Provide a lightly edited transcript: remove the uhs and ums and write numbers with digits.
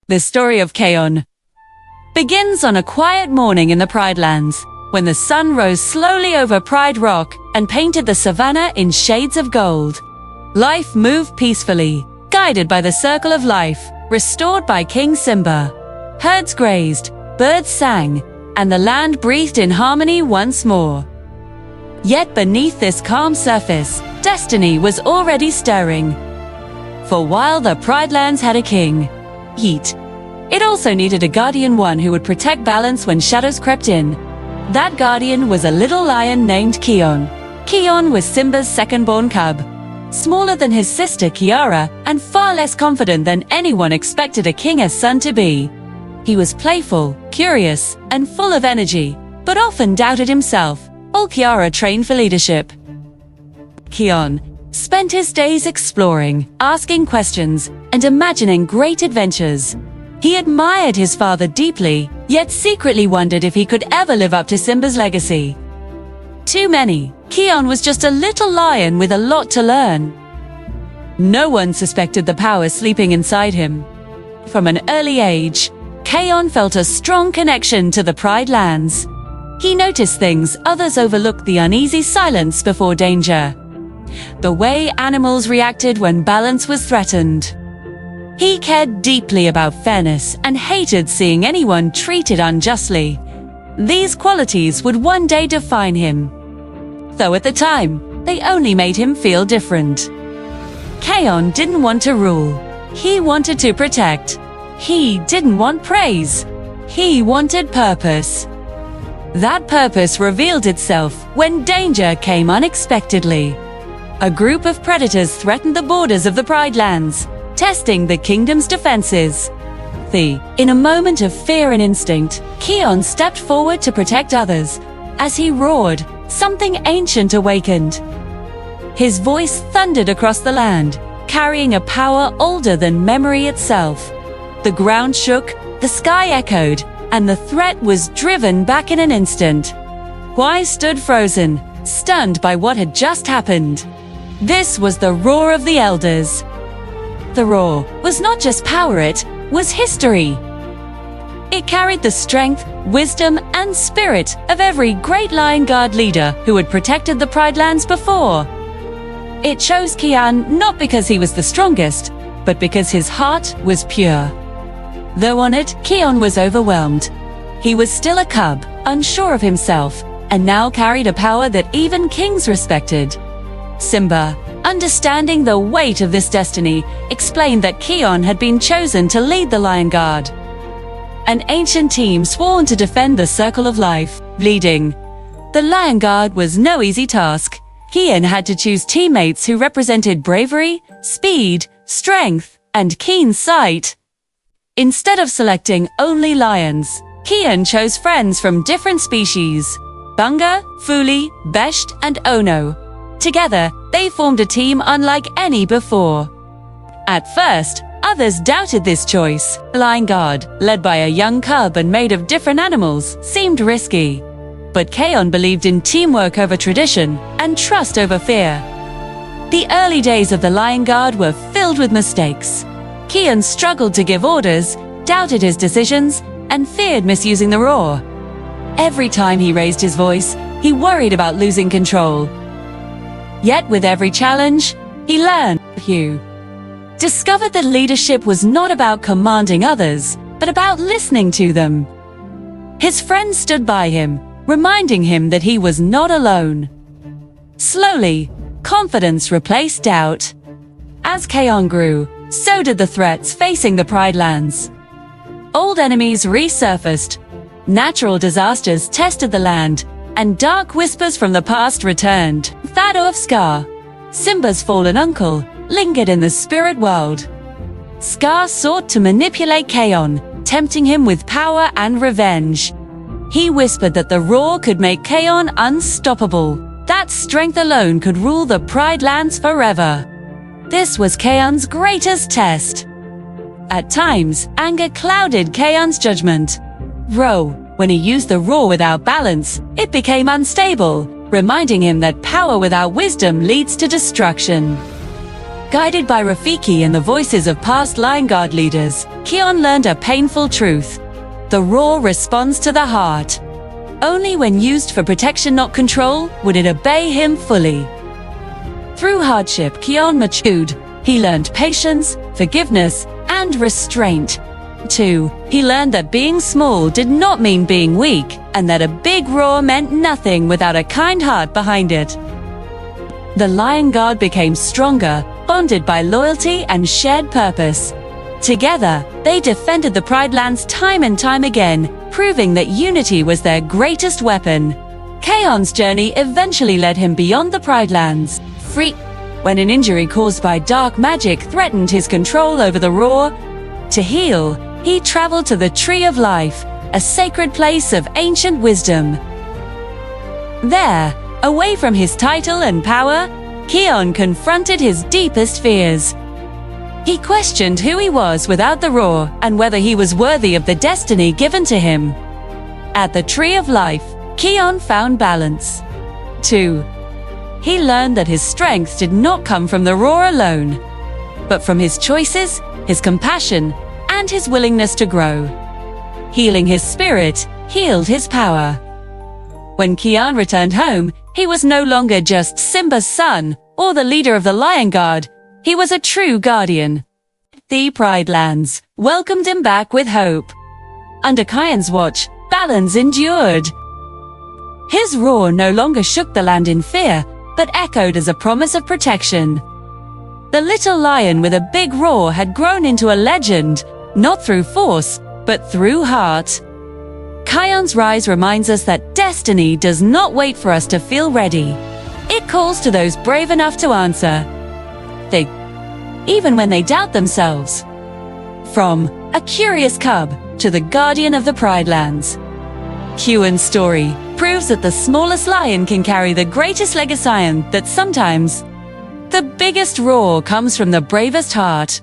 The story of Kion begins on a quiet morning in the Pride Lands, when the sun rose slowly over Pride Rock and painted the savannah in shades of gold. Life moved peacefully, guided by the circle of life, restored by King Simba. Herds grazed, birds sang, and the land breathed in harmony once more. Yet beneath this calm surface, destiny was already stirring. For while the Pride Lands had a king, Yeet, it also needed a guardian one who would protect balance when shadows crept in. That guardian was a little lion named Kion. Kion was Simba's second-born cub, smaller than his sister Kiara and far less confident than anyone expected a king's son to be. He was playful, curious, and full of energy, but often doubted himself, while Kiara trained for leadership. Kion spent his days exploring, asking questions, and imagining great adventures. He admired his father deeply, yet secretly wondered if he could ever live up to Simba's legacy. Too many. Kion was just a little lion with a lot to learn. No one suspected the power sleeping inside him. From an early age, Kion felt a strong connection to the Pride Lands. He noticed things others overlooked: the uneasy silence before danger, the way animals reacted when balance was threatened. He cared deeply about fairness and hated seeing anyone treated unjustly. These qualities would one day define him, though at the time, they only made him feel different. Kion didn't want to rule. He wanted to protect. He didn't want praise. He wanted purpose. That purpose revealed itself when danger came unexpectedly. A group of predators threatened the borders of the Pride Lands, testing the kingdom's defenses. In a moment of fear and instinct, Kion stepped forward to protect others. As he roared, something ancient awakened. His voice thundered across the land, carrying a power older than memory itself. The ground shook, the sky echoed, and the threat was driven back in an instant. Why stood frozen, stunned by what had just happened. This was the roar of the elders. The roar was not just power, it was history. It carried the strength, wisdom, and spirit of every great Lion Guard leader who had protected the Pride Lands before. It chose Kion not because he was the strongest, but because his heart was pure. Though honored, Kion was overwhelmed. He was still a cub, unsure of himself, and now carried a power that even kings respected. Simba, understanding the weight of this destiny, explained that Kion had been chosen to lead the Lion Guard, an ancient team sworn to defend the circle of life. Leading the Lion Guard was no easy task. Kion had to choose teammates who represented bravery, speed, strength, and keen sight. Instead of selecting only lions, Kion chose friends from different species: Bunga, Fuli, Besht, and Ono. Together, they formed a team unlike any before. At first, others doubted this choice. The Lion Guard, led by a young cub and made of different animals, seemed risky. But Kion believed in teamwork over tradition and trust over fear. The early days of the Lion Guard were filled with mistakes. Kion struggled to give orders, doubted his decisions, and feared misusing the roar. Every time he raised his voice, he worried about losing control. Yet with every challenge, he learned. Hugh discovered that leadership was not about commanding others, but about listening to them. His friends stood by him, reminding him that he was not alone. Slowly, confidence replaced doubt. As Kion grew, so did the threats facing the Pride Lands. Old enemies resurfaced, natural disasters tested the land, and dark whispers from the past returned. Shadow of Scar, Simba's fallen uncle, lingered in the spirit world. Scar sought to manipulate Kion, tempting him with power and revenge. He whispered that the roar could make Kion unstoppable, that strength alone could rule the Pride Lands forever. This was Kion's greatest test. At times, anger clouded Kion's judgment. When he used the roar without balance, it became unstable, reminding him that power without wisdom leads to destruction. Guided by Rafiki and the voices of past Lion Guard leaders, Kion learned a painful truth. The roar responds to the heart. Only when used for protection, not control, would it obey him fully. Through hardship, Kion matured. He learned patience, forgiveness, and restraint. 2. He learned that being small did not mean being weak, and that a big roar meant nothing without a kind heart behind it. The Lion Guard became stronger, bonded by loyalty and shared purpose. Together, they defended the Pride Lands time and time again, proving that unity was their greatest weapon. Kion's journey eventually led him beyond the Pride Lands, free. When an injury caused by dark magic threatened his control over the roar, to heal, he traveled to the Tree of Life, a sacred place of ancient wisdom. There, away from his title and power, Kion confronted his deepest fears. He questioned who he was without the roar and whether he was worthy of the destiny given to him. At the Tree of Life, Kion found balance. 2. He learned that his strength did not come from the roar alone, but from his choices, his compassion, and his willingness to grow. Healing his spirit healed his power. When Kion returned home, he was no longer just Simba's son or the leader of the Lion Guard. He was a true guardian. The Pride Lands welcomed him back with hope. Under Kion's watch, balance endured. His roar no longer shook the land in fear, but echoed as a promise of protection. The little lion with a big roar had grown into a legend, not through force, but through heart. Kion's rise reminds us that destiny does not wait for us to feel ready. It calls to those brave enough to answer, even when they doubt themselves. From a curious cub to the guardian of the Pride Lands, Kion's story proves that the smallest lion can carry the greatest legacy, and that sometimes the biggest roar comes from the bravest heart.